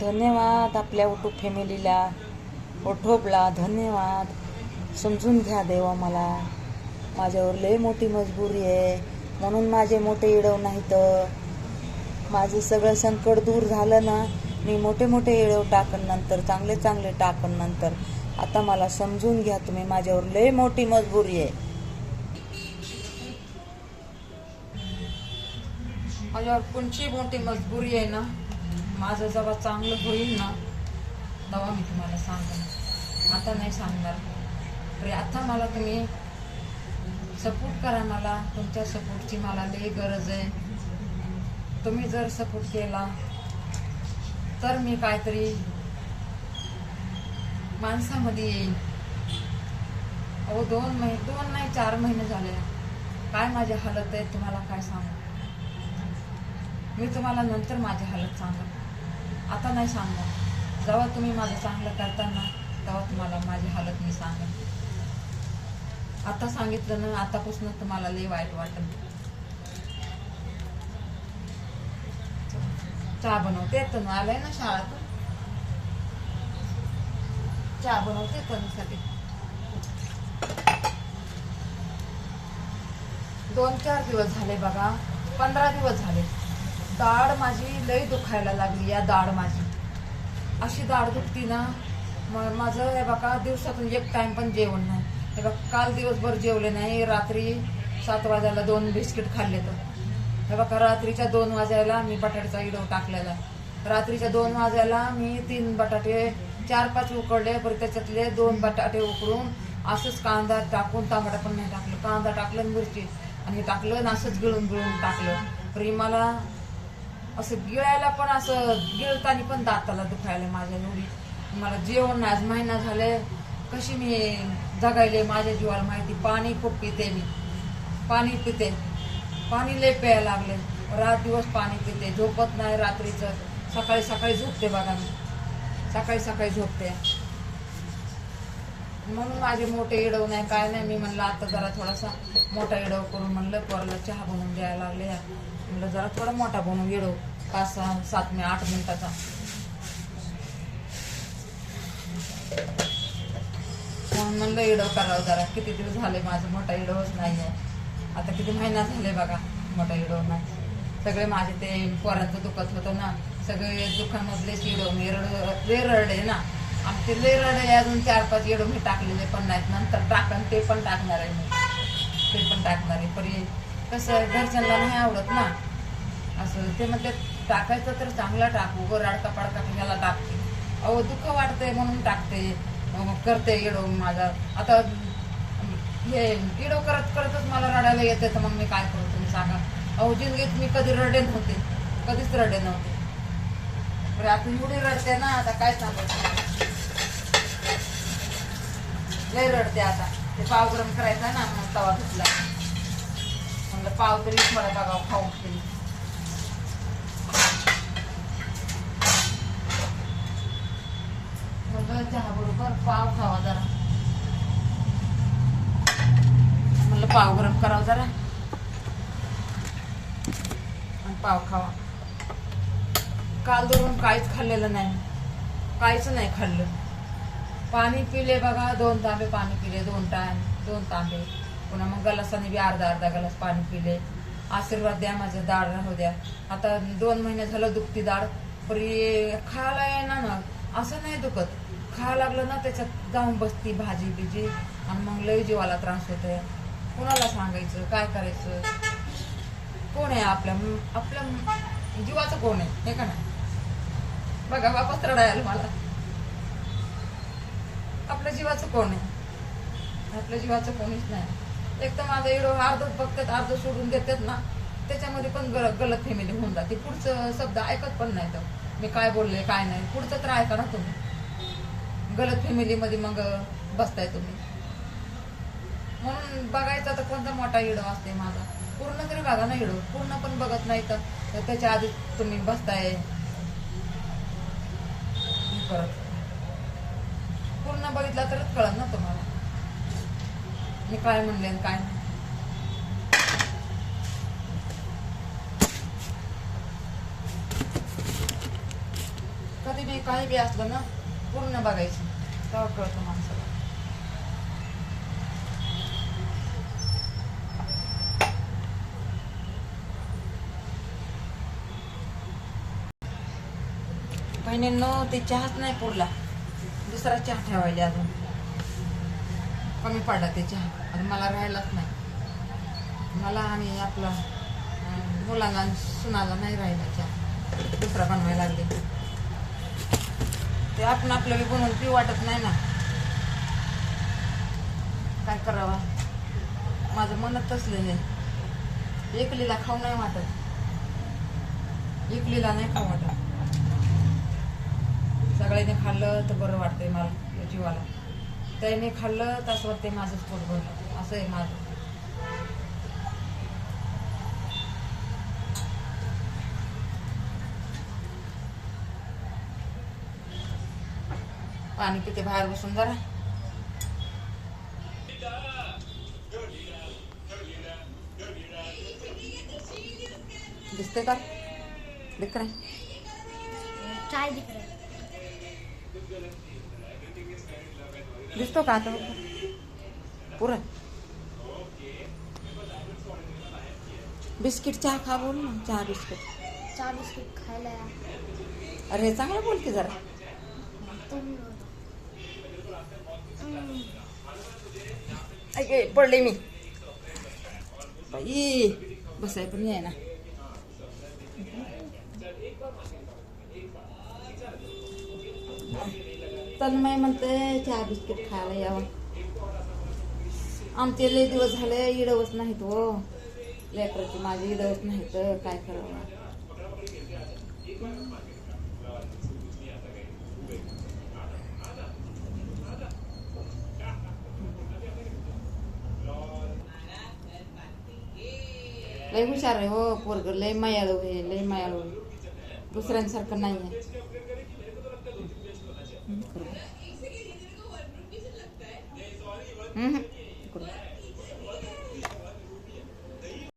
धन्यवाद आपल्या यूट्यूब फॅमिलीला, यूट्यूबला धन्यवाद. समजून घ्या देवा, मला माझ्यावर लय मोठी मजबुरी आहे म्हणून माझे मोठे इडव नाही. तर माझं सगळं संकट दूर झालं ना, मी मोठे मोठे इडव टाकन नंतर, चांगले चांगले टाकन नंतर. आता मला समजून घ्या तुम्ही, माझ्यावर लय मोठी मजबुरी आहे. माझ्यावर कोणची मोठी मजबुरी आहे ना, माझं जेव्हा चांगलं होईल ना तेव्हा मी तुम्हाला सांगेन, आता नाही सांगणार. तरी आता मला तुम्ही सपोर्ट करा. मला तुमच्या सपोर्टची मला लई गरज आहे. तुम्ही जर सपोर्ट केला तर मी काहीतरी माणसामध्ये येईल. अहो 2 नाही 4 महिने झाले काय माझी हालत आहे तुम्हाला काय सांगू. मी तुम्हाला नंतर माझी हालत सांगेन, आता नाही सांगणार. जेव्हा तुम्ही माझं चांगलं करताना तेव्हा तुम्हाला माझी हालत मी सांगेन. आता सांगितलं ना, आतापासून तुम्हाला लई वाईट वाटेल. चहा बनवते तनु आलाय ना शाळेतून, चहा बनवते तनुसाठी. 2-4 दिवस झाले बघा, 15 दिवस झाले. दाढ माझी लई दुखायला लागली. या दाढ माझी अशी दाढ दुखती ना, माझं हे बघा दिवसातून 1 टाइम पण जेवण नाही. हे बघ काल दिवसभर जेवले नाही. रात्री 7 वाजायला 2 बिस्किट खाल्ले. तर हे बघा रात्रीच्या 2 वाजायला मी बटाट्याचा इडव टाकलेला. रात्रीच्या 2 वाजायला मी 3 बटाटे 4-5 उकडले. परत त्याच्यातले 2 बटाटे उकडून असंच कांदा टाकून, टमाटा पण नाही टाकलं, कांदा टाकलं, मिरची आणि टाकलं आणि असंच गिळून टाकलं. तरी मला असं गिळायला पण, असं गिळताना पण दाताला दुखायला माझ्या एवढी. मला जेवण आज महिना झाले. कशी मी जगायले माझ्या जीवाला माहिती. पाणी खूप पिते मी, पाणी पिते, पाणी लय प्यायला लागले. रात दिवस पाणी पिते, झोपत नाही रात्रीचं. सकाळी झोपते बघा मी, सकाळी झोपते. म्हणून माझे मोठे इडव नाही काय नाही. मी म्हणलं आता जरा थोडासा मोठा इडव करून म्हणलं पोराला चहा बनवून द्यायला लागले. म्हणलं जरा थोडा मोठा बनवून इडव 5-7 8 मिनिटाचा. म्हणलं इडव करावं जरा. किती दिवस झाले माझं मोठा इडवच नाही आहे. आता किती महिना झाले बघा मोठा इडव नाही. सगळे माझे ते पोरांचं दुखत होतं ना, सगळे दुःखामधलेच इडव मी रडे ना. आमचे लय रडे. अजून 4-5 इडव मी टाकलेले पण नाहीत. नंतर टाकन ते पण टाकणार आहे मी, ते पण टाकणार आहे. पण कसं घरच्यांना नाही आवडत ना असं. ते म्हणते टाकायचं तर चांगला टाकू, रडका पडका ह्याला टाकते. अहो दुःख वाटतंय म्हणून टाकते, करते इडव माझा. आता हे इडव करतच मला रडायला येते. तर मग मी काय करू तुम्ही सांगा. अहो जिंदगीत मी कधी रडे नव्हते, कधीच रडे नव्हते. बरं आता एवढी रडते ना, आता काय सांगायचं. लय रडते आता. ते पाव गरम करायचा ना, मग तवा धुतला. म्हणलं पाव तरी थोडा बघावं खाऊन तरी. म्हणलं चहा बरोबर पाव खावा जरा. म्हणलं पाव गरम करावं जरा आणि पाव खावा. काल धरून काहीच खाल्लेलं नाही, काहीच नाही खाल्लं. पाणी पिले बघा, 2 तांबे पाणी पिले, 2 तांबे. पुन्हा मग गलासाने बी अर्धा गलास पाणी पिले. आशीर्वाद द्या माझं, दाढ राहू द्या. आता 2 महिने झालं दुखती दाढ. परी खायला येणार ना, असं नाही दुखत. खायला लागलं ना त्याच्यात जाऊन बसती भाजी बिजी आणि मग लय जीवाला त्रास होतोय. कोणाला सांगायचं, काय करायचं. कोण आहे आपल्या जीवाचं कोण आहे हे का नाही. बघा वापस रडायला मला. आपल्या जीवाचं कोण आहे. आपल्या जीवाचं कोणीच नाही. एक तर माझं एवढं अर्धच बघतात, अर्ध सोडून देतात ना, त्याच्यामध्ये पण गलत फॅमिली होऊन जाते. पुढचं शब्द ऐकत पण नाही. तर मी काय बोलले काय नाही, पुढचं तर ऐका ना तुम्ही. गलत फॅमिलीमध्ये मग बसताय तुम्ही. म्हणून बघायचा तर कोणता मोठा इडव असते माझा. पूर्ण तरी बघा ना इडव. पूर्ण पण बघत नाही तर त्याच्या आधी तुम्ही बसताय परत. पूर्ण बघितला तरच कळत ना तुम्हाला मी काय म्हणले काय नाही. कधी बी काही बी असलं ना पूर्ण बघायचं, तेव्हा कळतं माणसाला. बहिणींनो ते चहाच नाही पुरला, दुसरा चहा ठेवायला अजून कमी पडला ते चहा. आणि मला राहिलाच नाही, मला आणि आपला मुलांना सुनाला नाही राहिला चहा, दुसरा बनवायला लागले. ते आपण आपलं बी बनवून पिऊ वाटत नाही ना, काय करावं. माझं मनच तसलेलं आहे, एकलीला खाऊ नाही वाटत, एकलीला नाही खाऊ वाटत. सगळ्यांनी खाल्लं तर बरं वाटतंय मला जीवाला, त्याने खाल्लं तर असं वाटतंय माझंच पोट भरलं, असं आहे माझं. पाणी पिते बाहेर बसून जरा. दिसते का दिख रहा है? चाय दिख रहा है. दिसतो का आता पुरं? बिस्किट चहा खा बोल ना, चहा बिस्किट. चहा बिस्किट खायला या. अरे चांगलं बोल की जरा. तुम्ही ऐ पडले मी बाई, बसाय पण नाही ना. तन्मय म्हणते चहा बिस्किट खायला यावं. आमचे लय दिवस झाले इडवच नाहीत हो, लेकराची माझी इडवच नाहीत, काय करावं. लय हुशार आहे हो पोरग, लय मायाळू आहे, लय मायाळू आहे, दुसऱ्यांसारखं नाही आहे.